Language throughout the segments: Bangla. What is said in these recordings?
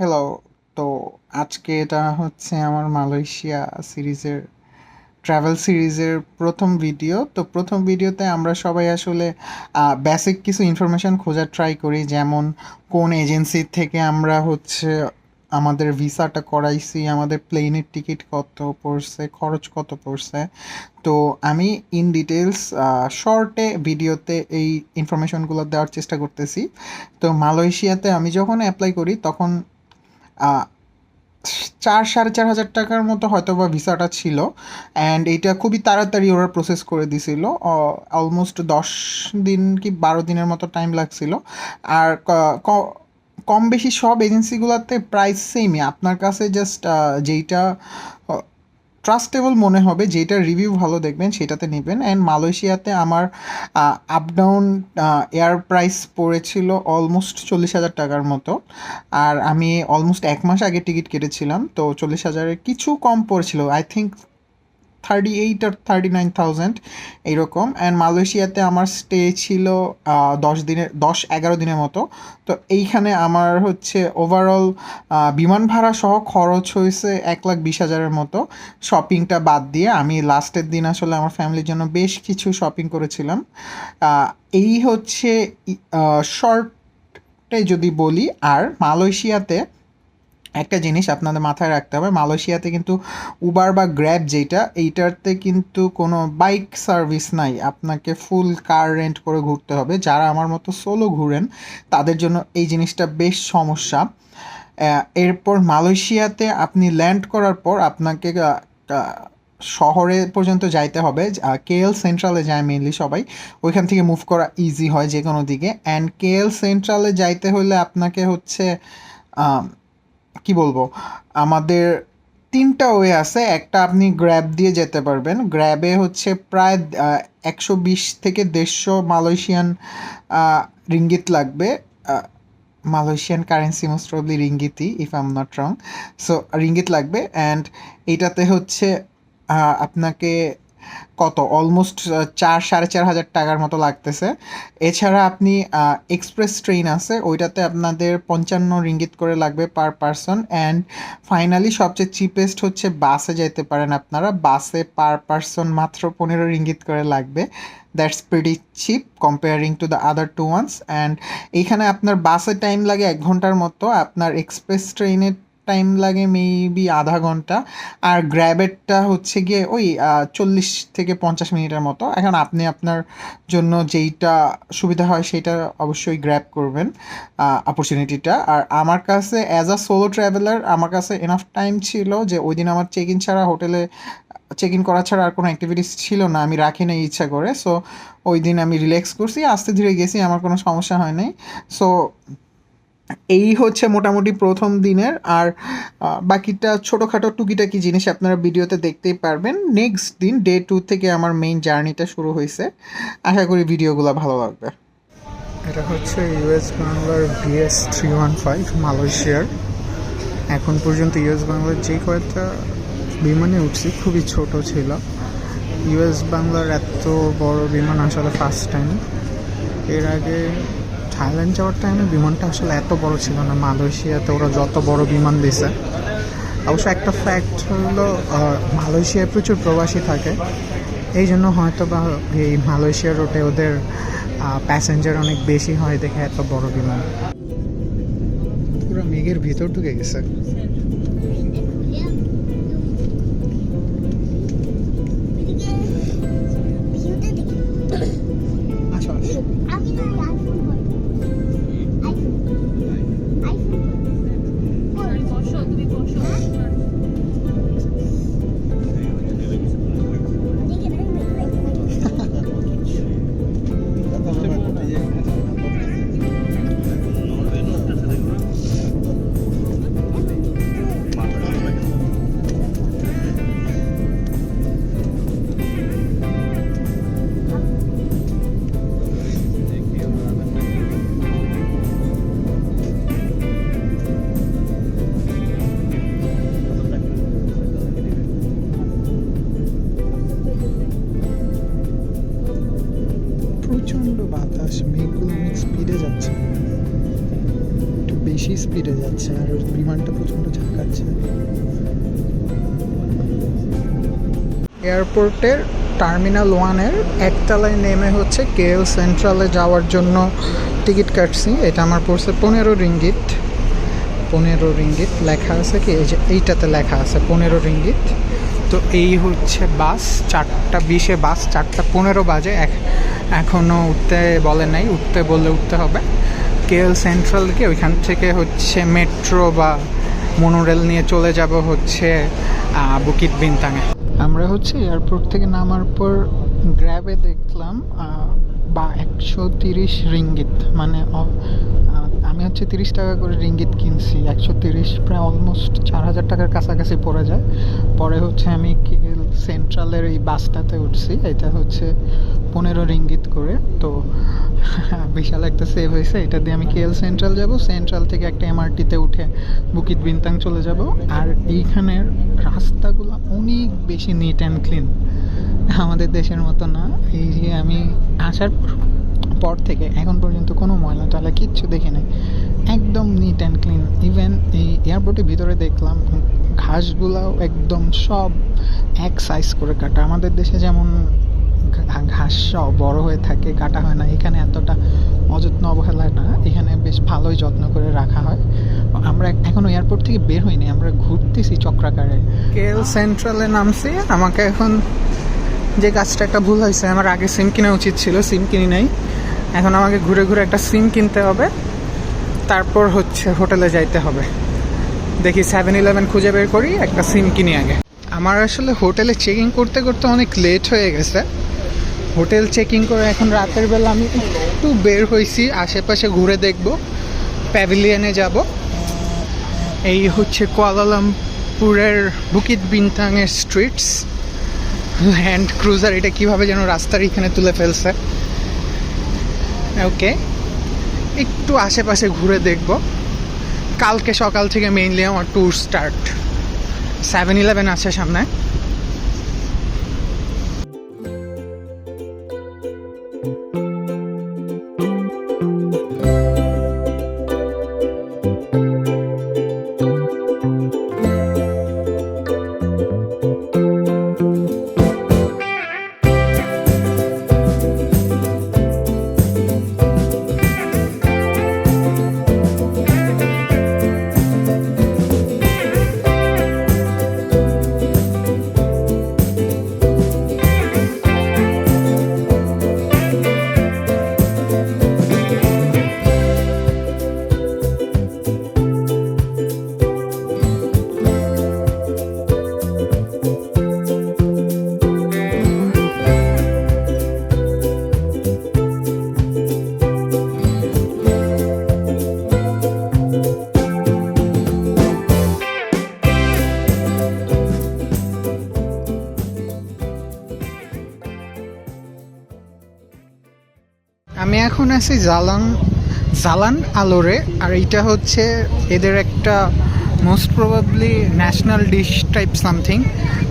হ্যালো। তো আজকে এটা হচ্ছে আমার মালয়েশিয়া সিরিজের ট্রাভেল সিরিজের প্রথম ভিডিও। তো প্রথম ভিডিওতে আমরা সবাই আসলে বেসিক কিছু ইনফরমেশান খোঁজার ট্রাই করি, যেমন কোন এজেন্সি থেকে আমরা হচ্ছে আমাদের ভিসাটা করাইছি, আমাদের প্লেনের টিকিট কত পড়ছে, খরচ কত পড়ছে। তো আমি ইন ডিটেলস শর্টে ভিডিওতে এই ইনফরমেশনগুলো দেওয়ার চেষ্টা করতেছি। তো মালয়েশিয়াতে আমি যখন অ্যাপ্লাই করি তখন 4-4,500 টাকার মতো হয়তো বা ভিসাটা ছিল, অ্যান্ড এইটা খুবই তাড়াতাড়ি ওরা প্রসেস করে দিছিল। অলমোস্ট 10 দিন কি 12 দিনের মতো টাইম লাগছিল। আর কম বেশি সব এজেন্সিগুলোতে প্রাইস সেমই, আপনার কাছে জাস্ট যেইটা ট্রাস্টেবল মনে হবে, যেটার রিভিউ ভালো দেখবেন সেটাতে নেবেন। অ্যান্ড মালয়েশিয়াতে আমার আপ ডাউন এয়ার প্রাইস পড়েছিল অলমোস্ট 40,000 টাকার মতো। আর আমি অলমোস্ট 1 মাস আগে টিকিট কেটেছিলাম, তো 40,000-এর কিছু কম পড়েছিল, আই থিঙ্ক 38 আর 39,000 এইরকম। অ্যান্ড মালয়েশিয়াতে আমার স্টে ছিল 10-11 দিনের মতো। তো এইখানে আমার হচ্ছে ওভারঅল বিমান ভাড়া সহ খরচ হয়েছে 1,20,000-এর মতো, শপিংটা বাদ দিয়ে। আমি লাস্টের দিন আসলে আমার ফ্যামিলির জন্য বেশ কিছু শপিং করেছিলাম। এই হচ্ছে শর্টে যদি বলি। আর মালয়েশিয়াতে একটা জিনিস আপনাদের মাথায় রাখতে হবে, মালয়েশিয়াতে কিন্তু উবার বা গ্র্যাব যেটা, এইটাতে কিন্তু কোনো বাইক সার্ভিস নাই, আপনাকে ফুল কার রেন্ট করে ঘুরতে হবে। যারা আমার মতো সোলো ঘুরেন তাদের জন্য এই জিনিসটা বেশ সমস্যা। এরপর মালয়েশিয়াতে আপনি ল্যান্ড করার পর আপনাকে শহরে পর্যন্ত যাইতে হবে। কেএল সেন্ট্রালে যায় মেনলি সবাই, ওইখান থেকে মুভ করা ইজি হয় যে কোনো দিকে। অ্যান্ড কেএল সেন্ট্রালে যাইতে হলে আপনাকে হচ্ছে কি বলবো, আমাদের 3টা ওয়ে আছে। একটা আপনি গ্র্যাব দিয়ে যেতে পারবেন, গ্র্যাবে হচ্ছে প্রায় 120 থেকে 150 মালয়েশিয়ান রিঙ্গিত লাগবে। মালয়েশিয়ান কারেন্সি মোস্ট প্রবলি রিঙ্গিতই, if I am not wrong. So ringgit লাগবে। অ্যান্ড এইটাতে হচ্ছে আপনাকে কত অলমোস্ট 4-4,500 টাকার মতো লাগতেছে। এছাড়া আপনি এক্সপ্রেস ট্রেন আছে, ওইটাতে আপনাদের 55 রিঙ্গিত করে লাগবে পার পারসন। অ্যান্ড ফাইনালি সবচেয়ে চিপেস্ট হচ্ছে বাসে যেতে পারেন আপনারা, বাসে পার পারসন মাত্র 15 রিঙ্গিত করে লাগবে। That's pretty cheap comparing to the other two ones. And এইখানে আপনার বাসে টাইম লাগে 1 ঘন্টার মতো, আপনার এক্সপ্রেস ট্রেনের টাইম লাগে মেবি আধা ঘন্টা, আর গ্র্যাবেরটা হচ্ছে গিয়ে ওই 40 থেকে 50 মিনিটের মতো। এখন আপনি আপনার জন্য যেইটা সুবিধা হয় সেটা অবশ্যই গ্র্যাব করবেন অপরচুনিটিটা। আর আমার কাছে অ্যাজ আ সোলো ট্রাভেলার আমার কাছে এনাফ টাইম ছিল যে ওই দিন আমার চেক ইন ছাড়া হোটেলে চেক ইন করা ছাড়া আর কোনো অ্যাক্টিভিটিস ছিল না, আমি রাখি নাই ইচ্ছা করে। সো ওই দিন আমি রিল্যাক্স করছি, আস্তে ধীরে গেছি, আমার কোনো সমস্যা হয় নাই। সো এই হচ্ছে মোটামুটি প্রথম দিনের। আর বাকিটা ছোটোখাটো টুকিটাকি জিনিস আপনারা ভিডিওতে দেখতেই পারবেন। নেক্সট দিন ডে 2 থেকে আমার মেইন জার্নিটা শুরু হয়েছে। আশা করি ভিডিওগুলো ভালো লাগবে। এটা হচ্ছে ইউএস বাংলার VS315 মালয়েশিয়ার। এখন পর্যন্ত ইউএস বাংলার যে কয়েকটা বিমানে উঠছি খুবই ছোট ছিল। ইউএস বাংলার এত বড় বিমান আসলে ফার্স্ট টাইম। এর আগে থাইল্যান্ড যাওয়ার টাইমে বিমানটা আসলে এত বড় ছিল না। মালয়েশিয়াতে ওরা যত বড় বিমান দিছে, অবশ্য একটা ফ্যাক্ট হলো মালয়েশিয়ায় প্রচুর প্রবাসী থাকে, এই জন্য হয়তো বা এই মালয়েশিয়ার রুটে ওদের প্যাসেঞ্জার অনেক বেশি হয় দেখে এত বড় বিমান। পুরো মেঘের ভিতর ঢুকে গেছে। স্পিডে যাচ্ছে আর বিমানটা প্রচণ্ড ঝাঁকাচ্ছে। এয়ারপোর্টের টার্মিনাল 1-এর একতলায় নেমে হচ্ছে কেএল সেন্ট্রালে যাওয়ার জন্য টিকিট কাটছি। এটা আমার পড়ছে 15 রিঙ্গিত। 15 রিঙ্গিত লেখা আছে কি, এই যে এইটাতে লেখা আছে 15 রিঙ্গিত। তো এই হচ্ছে বাস, 4:20-এ বাস, 4:15 বাজে, এখনও উঠতে বলে নাই, উঠতে বললে উঠতে হবে। কেএল সেন্ট্রালকে ওইখান থেকে হচ্ছে মেট্রো বা মনোরেল নিয়ে চলে যাব হচ্ছে বুকিট বিনতাংয়ে। আমরা হচ্ছে এয়ারপোর্ট থেকে নামার পর গ্র্যাবে দেখলাম বা 130 রিঙ্গিত, মানে আমি হচ্ছে 30 টাকা করে রিঙ্গিত কিনছি, 130 প্রায় অলমোস্ট 4000 টাকার কাছাকাছি পড়ে যায়। পরে হচ্ছে আমি কেএল সেন্ট্রালের এই বাসটাতে উঠছি, এটা হচ্ছে 15 রিঙ্গিত করে। তো বিশাল একটা সেভ হয়েছে। এটা দিয়ে আমি কেএল সেন্ট্রাল যাব, সেন্ট্রাল থেকে একটা এমআরটিতে উঠে বুকিট বিনতাং চলে যাব। আর এইখানের রাস্তাগুলো অনেক বেশি নিট অ্যান্ড ক্লিন, আমাদের দেশের মতো না। এই যে আমি আসার পর থেকে এখন পর্যন্ত কোনো ময়লা টয়লা কিচ্ছু দেখি নাই, একদম নিট অ্যান্ড ক্লিন। ইভেন এই এয়ারপোর্টের ভিতরে দেখলাম ঘাসগুলাও একদম সব এক সাইজ করে কাটা। আমাদের দেশে যেমন ঘাস সব বড় হয়ে থাকে, কাটা হয় না, এখানে এতটা অযত্ন অবহেলায় না, এখানে বেশ ভালোই যত্ন করে রাখা হয়। আমরা এখনও এয়ারপোর্ট থেকে বের হইনি, আমরা ঘুরতেছি চক্রাকারে। কেএল সেন্ট্রালে নামছি। আমাকে এখন যে কাজটা একটা ভুল হয়েছে, আমার আগে সিম কেনা উচিত ছিল, সিম কিনি নাই। এখন আমাকে ঘুরে ঘুরে একটা সিম কিনতে হবে, তারপর হচ্ছে হোটেলে যাইতে হবে। দেখি 7-11 খুঁজে বের করি, একটা সিম কিনি আগে। আমার আসলে হোটেলে চেকিং করতে করতে অনেক লেট হয়ে গেছে। হোটেল চেকিং করে এখন রাতের বেলা আমি একটু বের হয়েছি, আশেপাশে ঘুরে দেখব, প্যাভিলিয়নে যাব। এই হচ্ছে কুয়ালালামপুরের বুকিট বিনতাংয়ের স্ট্রিটস। ল্যান্ড ক্রুজার এটা কীভাবে যেন রাস্তার এখানে তুলে ফেলছে। ওকে, একটু আশেপাশে ঘুরে দেখব। কালকে সকাল থেকে মেইনলি আমার ট্যুর স্টার্ট। 7-11 আছে সামনে। আমি এখন আছি জালান আলোরে। আর এইটা হচ্ছে এদের একটা most probably national dish type something,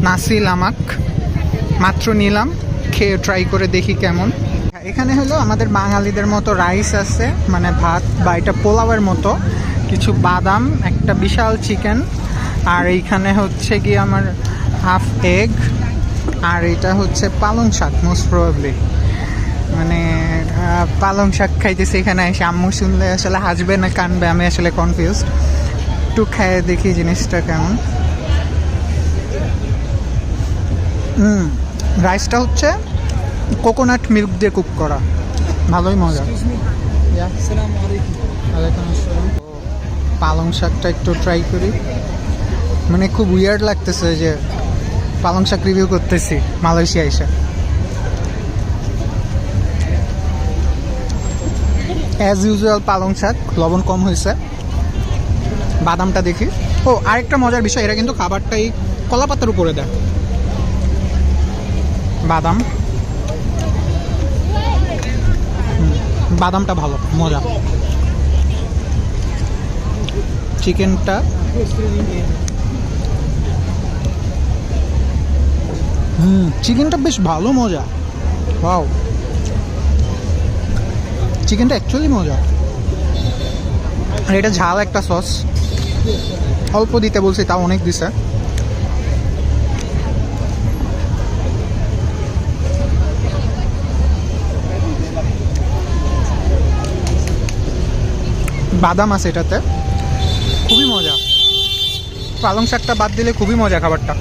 nasi lemak. মাত্র নিলাম, খেয়ে ট্রাই করে দেখি কেমন। এখানে হলো আমাদের বাঙালিদের মতো রাইস আছে, মানে ভাত, বা এটা পোলাওয়ের মতো, কিছু বাদাম, একটা বিশাল চিকেন, আর এইখানে হচ্ছে গিয়ে আমার হাফ এগ, আর এটা হচ্ছে পালং শাক মোস্ট প্রবাবলি। মানে পালং শাক খাইতেছি এখানে এসে। আম্মু শুনলে আসলে হাসবে না কানবে, আমি আসলে কনফিউজড। একটু খেয়ে দেখি জিনিসটা কেমন। রাইসটা হচ্ছে কোকোনাট মিল্ক দিয়ে কুক করা, ভালোই মজা। পালং শাকটা একটু ট্রাই করি। মানে খুব উইয়ার্ড লাগতেছে যে পালং শাক রিভিউ করতেছি মালয়েশিয়া এসে। অ্যাজ ইউজুয়াল পালং শাক, লবণ কম হয়েছে। বাদামটা দেখি। ও, আরেকটা মজার বিষয়, এরা কিন্তু খাবারটাই কলা পাতার উপরে দেয়। বাদামটা ভালো, মজা। চিকেনটা চিকেনটা বেশ ভালো, মজা। ওয়াও, চিকেনটা অ্যাকচুয়ালি মজা। আর এটা ঝাল একটা সস, অল্প দিতে বলছি তাও অনেক দিছে। বাদাম আছে এটাতে, খুবই মজা। পালং শাকটা বাদ দিলে খুবই মজা খাবারটা।